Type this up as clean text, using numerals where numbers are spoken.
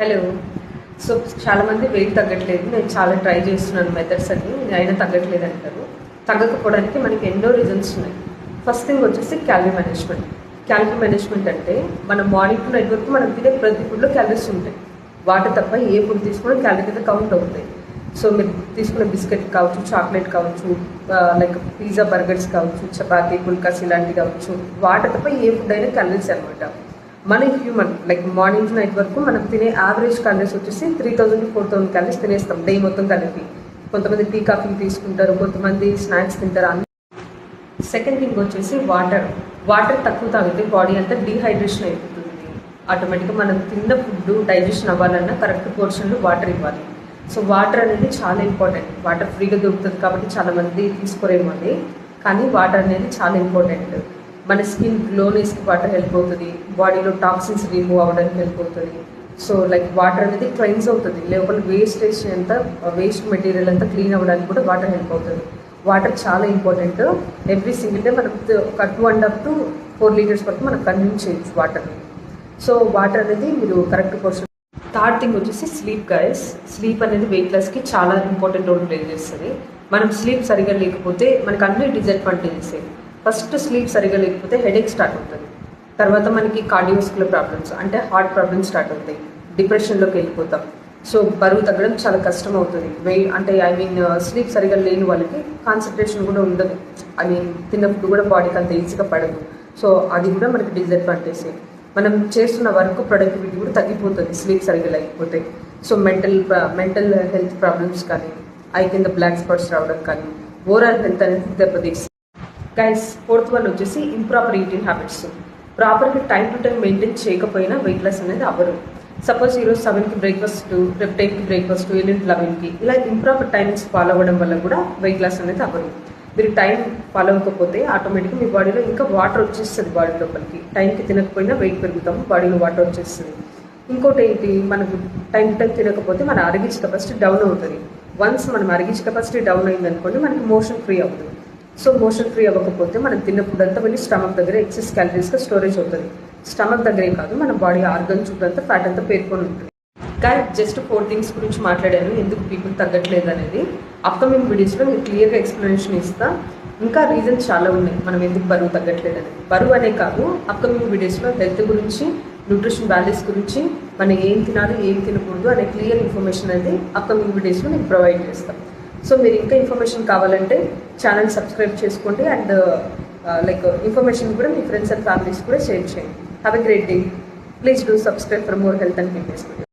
Hello. So చాలామంది wait తగ్గట్లేదు, నేను చాలా ట్రై చేస్తున్నాను మెథడ్స్ అన్ని, అయినా తగ్గట్లేదు అంటారు. తగ్గకపోవడానికి మనకి ఎన్నో రీజన్స్ ఉన్నాయి. ఫస్ట్ థింగ్ వచ్చేసి క్యాలరీ మేనేజ్మెంట్. క్యాలరీ మేనేజ్మెంట్ అంటే మన మార్నింగ్ టు నైట్ వరకు మనం తినే ప్రతి ఫుడ్లో క్యాలరీస్ ఉంటాయి. వాటి తప్ప ఏ ఫుడ్ తీసుకున్నా క్యాలరీ కింద కౌంట్ అవుతాయి. సో మీరు తీసుకున్న బిస్కెట్ కావచ్చు, చాక్లెట్ కావచ్చు, లైక్ పిజ్జా బర్గర్స్ కావచ్చు, చపాతీ పుల్కాస్ ఇలాంటివి కావచ్చు, వాటి తప్ప ఏ ఫుడ్ అయినా క్యాలరీస్ అనమాట. మన human like morning to night వరకు మనం తినే యావరేజ్ క్యాలరీస్ వచ్చేసి 3000 to 4000 క్యాలరీస్ తినేస్తాం డే మొత్తం కలిపి. కొంతమంది టీ కాఫీ తీసుకుంటారు, కొంతమంది స్నాక్స్ తింటారు. సెకండ్ థింగ్ వచ్చేసి వాటర్ తక్కువ తాగితే బాడీ అంతా డీహైడ్రేషన్ అయిపోతుంది. ఆటోమేటిక్గా మనం తిన్న ఫుడ్ డైజెషన్ అవ్వాలన్నా కరెక్ట్ పోర్షన్లో వాటర్ ఇవ్వాలి. సో వాటర్ అనేది చాలా ఇంపార్టెంట్. వాటర్ ఫ్రీగా దొరుకుతుంది కాబట్టి చాలామంది తీసుకోరేమో అది, కానీ వాటర్ అనేది చాలా ఇంపార్టెంట్. మన స్కిన్ గ్లోనెస్కి వాటర్ హెల్ప్ అవుతుంది, బాడీలో టాక్సిన్స్ రిమూవ్ అవ్వడానికి హెల్ప్ అవుతుంది. సో లైక్ వాటర్ అనేది క్లెన్స్ అవుతుంది, లోపల వేస్ట్ మెటీరియల్ అంతా క్లీన్ అవ్వడానికి కూడా వాటర్ హెల్ప్ అవుతుంది. వాటర్ చాలా ఇంపార్టెంట్. ఎవ్రీ సింగిల్ డే మనం ఒక 2.5 to 4 liters వరకు మనం కన్జ్యూమ్ చేయొచ్చు వాటర్ని. సో వాటర్ అనేది మీరు కరెక్ట్ పోర్షన్. థర్డ్ థింగ్ వచ్చేసి స్లీప్ గైస్. స్లీప్ అనేది వెయిట్ లాస్కి చాలా ఇంపార్టెంట్ రోల్ ప్లే చేస్తుంది. మనం స్లీప్ సరిగా లేకపోతే మనకు అన్ని డిసడ్వాంటేజెస్. ఫస్ట్ స్లీప్ సరిగా లేకపోతే హెడేక్ స్టార్ట్ అవుతుంది. తర్వాత మనకి కార్డియోవాస్కులర్ ప్రాబ్లమ్స్ అంటే హార్ట్ ప్రాబ్లమ్స్ స్టార్ట్ అవుతాయి. డిప్రెషన్లోకి వెళ్ళిపోతాం. సో బరువు తగ్గడం చాలా కష్టం అవుతుంది. స్లీప్ సరిగా లేని వాళ్ళకి కాన్సన్ట్రేషన్ కూడా ఉండదు. తిన్నప్పుడు కూడా బాడీకి అంత ఈజీగా పడదు. సో అది కూడా మనకి డిసడ్వాంటేజ్. మనం చేస్తున్న వర్క్ ప్రొడక్టివిటీ కూడా తగ్గిపోతుంది స్లీప్ సరిగా లేకపోతే. సో మెంటల్ హెల్త్ ప్రాబ్లమ్స్ కానీ, ఐ కింద బ్లాక్ స్పాట్స్ రావడం కానీ, ఓవరాల్ హెల్త్ అనేది దెబ్బతీస్తుంది. గైస్, ఫోర్త్ వన్ వచ్చేసి ఇంప్రాపర్ ఈటింగ్ హ్యాబిట్స్. ప్రాపర్గా టైం టు టైం మెయింటైన్ చేయకపోయినా వెయిట్ లాస్ అనేది అవ్వరు. సపోజ్ ఈరోజు 7కి బ్రేక్ఫాస్ట్, రేపు 10కి బ్రేక్ఫాస్ట్, ఎల్లుండి 11కి, ఇలా ఇంప్రాపర్ టైమింగ్స్ ఫాలో అవ్వడం వల్ల కూడా వెయిట్ లాస్ అనేది అవ్వరు. మీరు టైం ఫాలో అవ్వకపోతే ఆటోమేటిక్గా మీ బాడీలో ఇంకా వాటర్ వచ్చేస్తుంది. బాడీ లోపలికి టైంకి తినకపోయినా వెయిట్ పెరుగుతాం, బాడీలో వాటర్ వచ్చేస్తుంది. ఇంకోటి ఏంటి, మనకు టైం టు టైం తినకపోతే మన అరిగిచ్ కెపాసిటీ డౌన్ అవుతుంది. వన్స్ మనం అరిగిచ్ కెపాసిటీ డౌన్ అయిందనుకోండి, మనకి మోషన్ ఫ్రీ అవుతుంది. సో మోషన్ ఫ్రీ అవ్వకపోతే మనం తిన్న ఫుడ్ అంతా వెళ్ళి స్టమక్ దగ్గర ఎక్సెస్ క్యాలరీస్గా స్టోరేజ్ అవుతుంది. స్టమక్ దగ్గరే కాదు, మన బాడీ ఆర్గన్ చుట్టూ అంతా ఫ్యాట్ అంతా పేర్కొని ఉంటుంది. కానీ జస్ట్ 4 things గురించి మాట్లాడాను, ఎందుకు పీపుల్ తగ్గట్లేదు అనేది. అప్కమింగ్ వీడియోస్లో నేను క్లియర్గా ఎక్స్ప్లెనేషన్ ఇస్తాను. ఇంకా రీజన్స్ చాలా ఉన్నాయి మనం ఎందుకు బరువు తగ్గట్లేదు అనేది. బరువు అనే కాదు, అప్కమింగ్ వీడియోస్లో హెల్త్ గురించి, న్యూట్రిషన్ వాల్యూస్ గురించి, మనం ఏం తినాలి ఏం తినకూడదు అనే క్లియర్ ఇన్ఫర్మేషన్ అనేది అప్కమింగ్ వీడియోస్లో నేను ప్రొవైడ్ చేస్తాను. సో మీరు ఇంకా ఇన్ఫర్మేషన్ కావాలంటే ఛానల్ సబ్స్క్రైబ్ చేసుకోండి. అండ్ లైక్ ఇన్ఫర్మేషన్ కూడా మీ ఫ్రెండ్స్ అండ్ ఫ్యామిలీస్ కూడా షేర్ చేయండి. Have a great day. Please do subscribe for more health and fitness video.